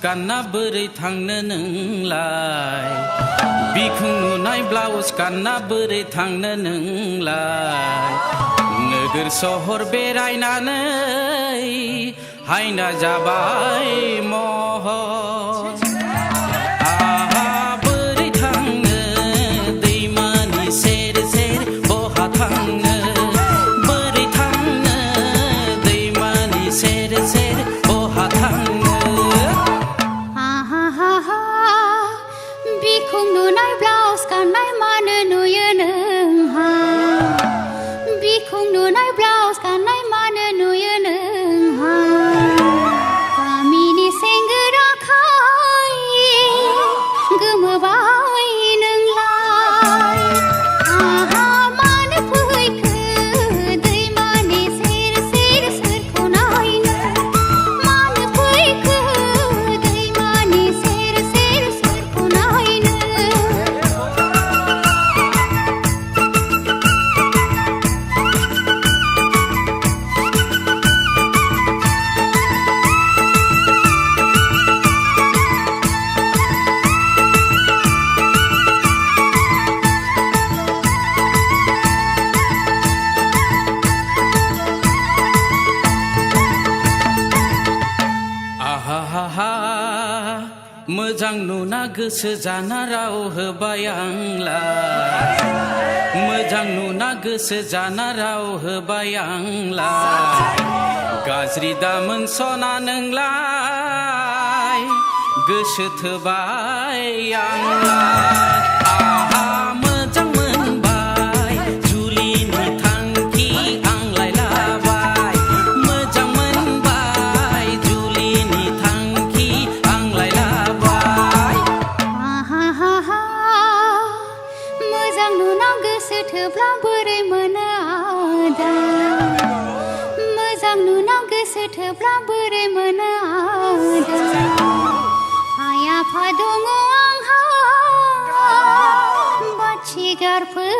गानना बोरै थांनो नोंलाय बिखुं नुनाय ब्लाउस गानना बोरै थांनो नोंलाय नोगोर सहर बेरायनानै हायना जाबाय महर आहा बोरै थांनो दैमानि सेर सेर बहा थांनो बोरै थांनो दैमानि सेर सेर बहा थांनो बिखुं नुनाय ब्लाउस गाननाय मानो नुयो नोंहा बिखुं नुनाय ब्लाउस गाननाय मानो नुयो नोंहा गामिनि सेंग्राखाय गोमोबाय नोंलाय आहा मानो फैखो दैमानि सेर सेर सोरखौ नायनो मानो फैखो दैमानि सेर सेर सोरखौ नायनो आहा मोजां नुना गोसो जाना राव होबाय आंलाय मोजां नुना गोसो जाना राव होबाय आंलाय गाज्रि दामोन सना नोंलाय गोसो थोबाय आंलाय आहा मोजां मोनबाय जुलिनि थांखि आंलाय लाबाय मोजां मोनबाय जुलिनि थांखि आंलाय लाबाय मोजां नुना गोसो थोब्ला बोरै मोनो आदा मोजां नुना गोसो थोब्ला बोरै मोनो आदा आइ आफा दङ आंहा बाथिगारफोर